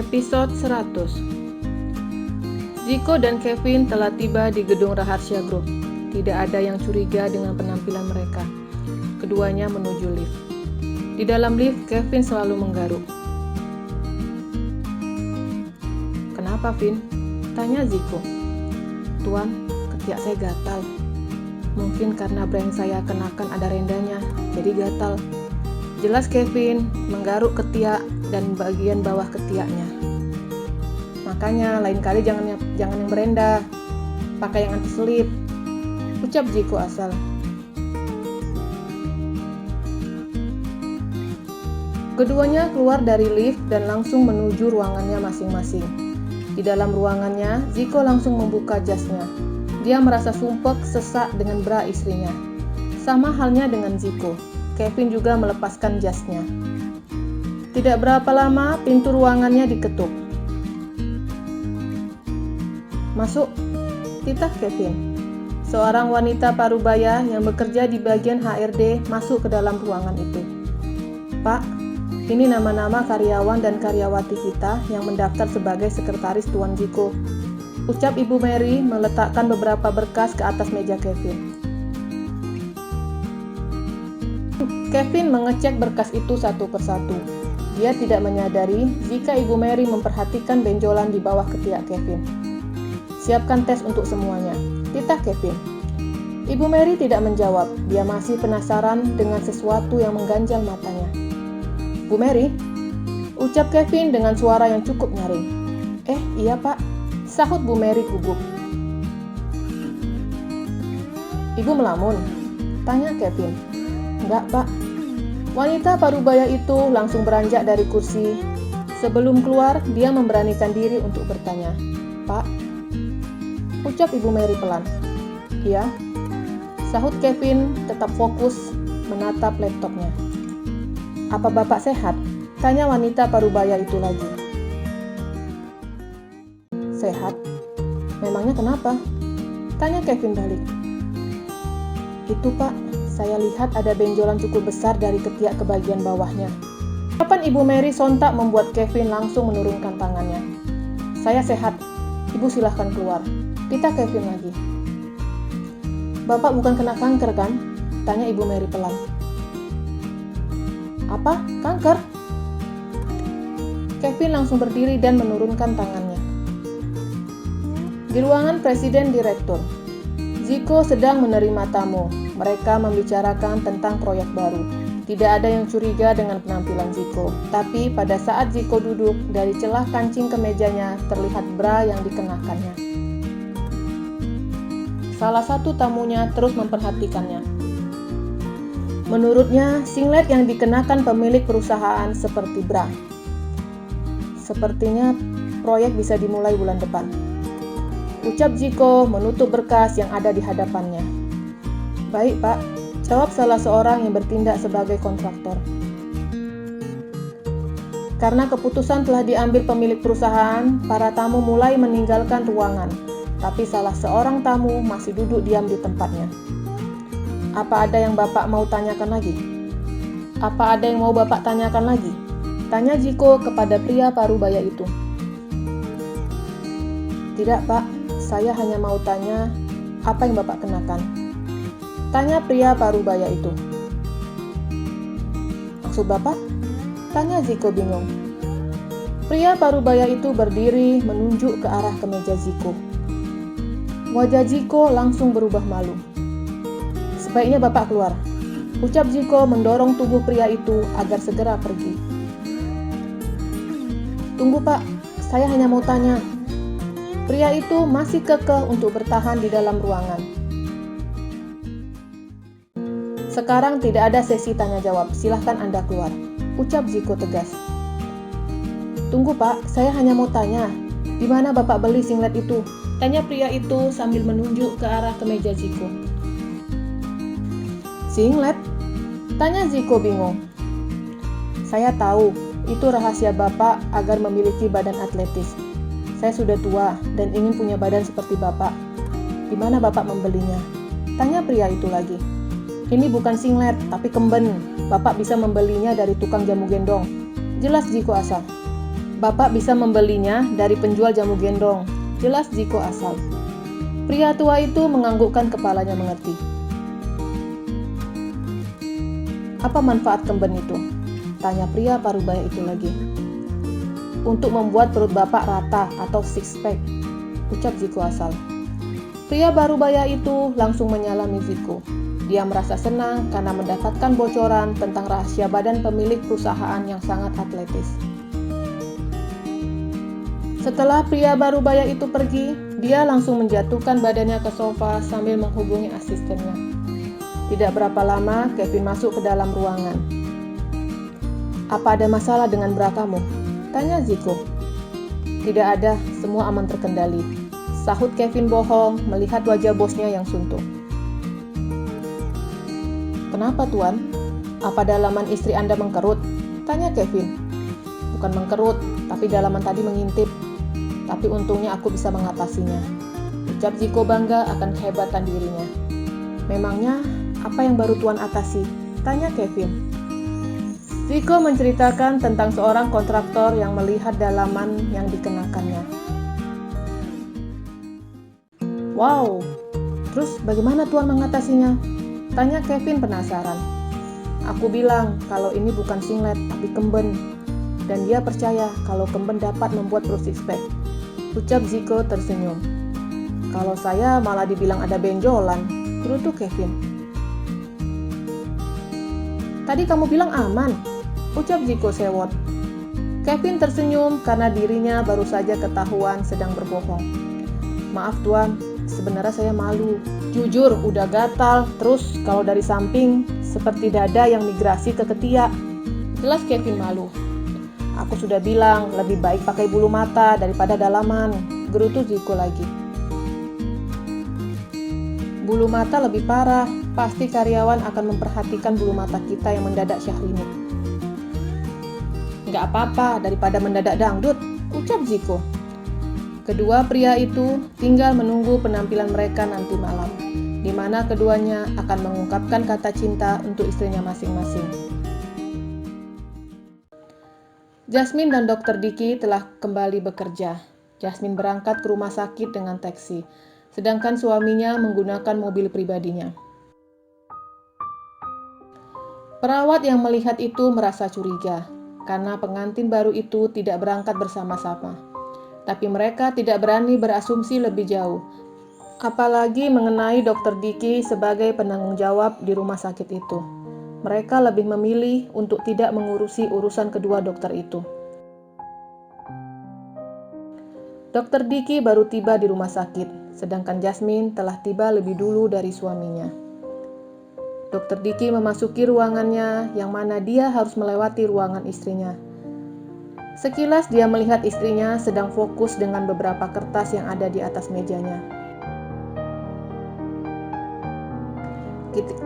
Episode 100. Ziko dan Kevin telah tiba di gedung rahasia grup. Tidak ada yang curiga dengan penampilan mereka. Keduanya menuju lift. Di dalam lift, Kevin selalu menggaruk. "Kenapa, Vin?" tanya Ziko. "Tuan, ketiak saya gatal. Mungkin karena bra yang saya kenakan ada rendanya, jadi gatal," jelas Kevin menggaruk ketiak dan bagian bawah ketiaknya. "Makanya lain kali jangan yang berenda, pakai yang anti selip," ucap Ziko asal. Keduanya keluar dari lift dan langsung menuju ruangannya masing-masing. Di dalam ruangannya, Ziko langsung membuka jasnya. Dia merasa sumpek sesak dengan bra istrinya. Sama halnya dengan Ziko, Kevin juga melepaskan jasnya. Tidak berapa lama, pintu ruangannya diketuk. "Masuk," titah Kevin. Seorang wanita parubaya yang bekerja di bagian HRD masuk ke dalam ruangan itu. "Pak, ini nama-nama karyawan dan karyawati kita yang mendaftar sebagai sekretaris Tuan Ziko," ucap Ibu Mary meletakkan beberapa berkas ke atas meja Kevin. Kevin mengecek berkas itu satu persatu. Dia tidak menyadari jika Ibu Mary memperhatikan benjolan di bawah ketiak Kevin. "Siapkan tes untuk semuanya," titah Kevin. Ibu Mary tidak menjawab. Dia masih penasaran dengan sesuatu yang mengganjal matanya. "Bu Mary?" ucap Kevin dengan suara yang cukup nyaring. Iya Pak," sahut Bu Mary gugup. "Ibu melamun?" tanya Kevin. "Enggak Pak." Wanita parubaya itu langsung beranjak dari kursi. Sebelum keluar, dia memberanikan diri untuk bertanya. "Pak?" ucap Ibu Mary pelan. "Iya," sahut Kevin tetap fokus menatap laptopnya. "Apa Bapak sehat?" tanya wanita parubaya itu lagi. "Sehat? Memangnya kenapa?" tanya Kevin balik. "Itu Pak, saya lihat ada benjolan cukup besar dari ketiak ke bagian bawahnya." Ucapan Ibu Mary sontak membuat Kevin langsung menurunkan tangannya. "Saya sehat, Ibu silahkan keluar," titah Kevin lagi. "Bapak bukan kena kanker kan?" tanya Ibu Mary pelan. "Apa? Kanker?" Kevin langsung berdiri dan menurunkan tangannya. Di ruangan Presiden Direktur, Ziko sedang menerima tamu. Mereka membicarakan tentang proyek baru. Tidak ada yang curiga dengan penampilan Ziko. Tapi pada saat Ziko duduk, dari celah kancing kemejanya terlihat bra yang dikenakannya. Salah satu tamunya terus memperhatikannya. Menurutnya, singlet yang dikenakan pemilik perusahaan seperti bra. "Sepertinya proyek bisa dimulai bulan depan," ucap Ziko menutup berkas yang ada di hadapannya. "Baik Pak," jawab salah seorang yang bertindak sebagai kontraktor. Karena keputusan telah diambil pemilik perusahaan, para tamu mulai meninggalkan ruangan. Tapi salah seorang tamu masih duduk diam di tempatnya. "Apa ada yang Bapak mau tanyakan lagi?" "Apa ada yang mau Bapak tanyakan lagi?" tanya Ziko kepada pria parubaya itu. "Tidak Pak, saya hanya mau tanya apa yang Bapak kenakan," tanya pria parubaya itu. "Maksud Bapak?" tanya Ziko bingung. Pria parubaya itu berdiri menunjuk ke arah kemeja Ziko. Wajah Ziko langsung berubah malu. "Sebaiknya Bapak keluar," ucap Ziko mendorong tubuh pria itu agar segera pergi. "Tunggu Pak, saya hanya mau tanya." Pria itu masih kekeh untuk bertahan di dalam ruangan. "Sekarang tidak ada sesi tanya jawab, silahkan Anda keluar," ucap Ziko tegas. "Tunggu Pak, saya hanya mau tanya, di mana Bapak beli singlet itu?" tanya pria itu sambil menunjuk ke arah kemeja Ziko. "Singlet?" tanya Ziko bingung. "Saya tahu, itu rahasia Bapak agar memiliki badan atletis. Saya sudah tua dan ingin punya badan seperti Bapak. Di mana Bapak membelinya?" tanya pria itu lagi. "Ini bukan singlet, tapi kemben. Bapak bisa membelinya dari tukang jamu gendong," jelas Ziko asal. Bapak bisa membelinya dari penjual jamu gendong, jelas Ziko asal. Pria tua itu menganggukkan kepalanya mengerti. Apa manfaat kemben itu? Tanya pria parubaya itu lagi. Untuk membuat perut bapak rata atau six pack, ucap Ziko asal. Pria parubaya itu langsung menyalami Ziko. Dia merasa senang karena mendapatkan bocoran tentang rahasia badan pemilik perusahaan yang sangat atletis. Setelah pria parubaya itu pergi, dia langsung menjatuhkan badannya ke sofa sambil menghubungi asistennya. Tidak berapa lama, Kevin masuk ke dalam ruangan. Apa ada masalah dengan bra kamu? Tanya Ziko. Tidak ada, semua aman terkendali. Sahut Kevin bohong melihat wajah bosnya yang suntuk. Kenapa tuan? Apa dalaman istri Anda mengkerut? Tanya Kevin. Bukan mengkerut, tapi dalaman tadi mengintip. Tapi untungnya aku bisa mengatasinya. Ucap Ziko bangga akan kehebatan dirinya. Memangnya apa yang baru tuan atasi? Tanya Kevin. Ziko menceritakan tentang seorang kontraktor yang melihat dalaman yang dikenakannya. Wow, terus bagaimana tuan mengatasinya? Tanya Kevin penasaran. Aku bilang kalau ini bukan singlet tapi kemben. Dan dia percaya kalau kemben dapat membuat perut six pack. Ucap Ziko tersenyum. Kalau saya malah dibilang ada benjolan, gerutu Kevin. Tadi kamu bilang aman, ucap Ziko sewot. Kevin tersenyum karena dirinya baru saja ketahuan sedang berbohong. Maaf tuan, sebenarnya saya malu. Jujur, udah gatal, terus kalau dari samping, seperti dada yang migrasi ke ketiak. Jelas Kevin malu. Aku sudah bilang, lebih baik pakai bulu mata daripada dalaman, gerutu Ziko lagi. Bulu mata lebih parah, pasti karyawan akan memperhatikan bulu mata kita yang mendadak Syahrini. Nggak apa-apa daripada mendadak dangdut, ucap Ziko. Kedua pria itu tinggal menunggu penampilan mereka nanti malam, di mana keduanya akan mengungkapkan kata cinta untuk istrinya masing-masing. Jasmine dan Dr. Diki telah kembali bekerja. Jasmine berangkat ke rumah sakit dengan taksi, sedangkan suaminya menggunakan mobil pribadinya. Perawat yang melihat itu merasa curiga, karena pengantin baru itu tidak berangkat bersama-sama. Tapi mereka tidak berani berasumsi lebih jauh, apalagi mengenai Dr. Diki sebagai penanggung jawab di rumah sakit itu. Mereka lebih memilih untuk tidak mengurusi urusan kedua dokter itu. Dr. Diki baru tiba di rumah sakit, sedangkan Jasmine telah tiba lebih dulu dari suaminya. Dr. Diki memasuki ruangannya, yang mana dia harus melewati ruangan istrinya. Sekilas dia melihat istrinya sedang fokus dengan beberapa kertas yang ada di atas mejanya.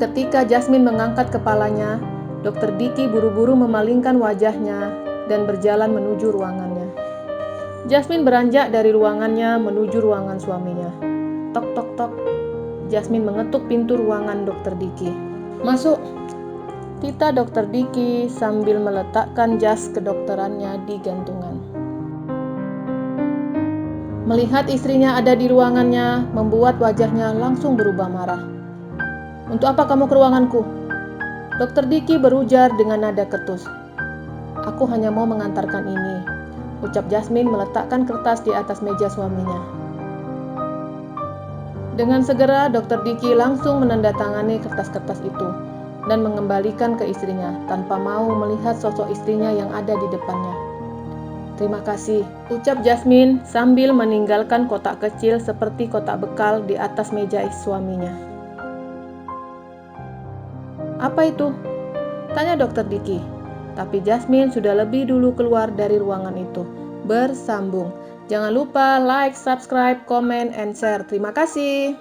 Ketika Jasmine mengangkat kepalanya, Dr. Diki buru-buru memalingkan wajahnya dan berjalan menuju ruangannya. Jasmine beranjak dari ruangannya menuju ruangan suaminya. Tok tok tok. Jasmine mengetuk pintu ruangan Dr. Diki. Masuk. Tita Dr. Diki sambil meletakkan jas kedokterannya di gantungan. Melihat istrinya ada di ruangannya, membuat wajahnya langsung berubah marah. Untuk apa kamu ke ruanganku? Dr. Diki berujar dengan nada ketus. Aku hanya mau mengantarkan ini, ucap Jasmine meletakkan kertas di atas meja suaminya. Dengan segera Dr. Diki langsung menandatangani kertas-kertas itu dan mengembalikan ke istrinya tanpa mau melihat sosok istrinya yang ada di depannya. Terima kasih, ucap Jasmine sambil meninggalkan kotak kecil seperti kotak bekal di atas meja suaminya. Apa itu? Tanya Dr. Diki. Tapi Jasmine sudah lebih dulu keluar dari ruangan itu. Bersambung. Jangan lupa like, subscribe, comment, and share. Terima kasih.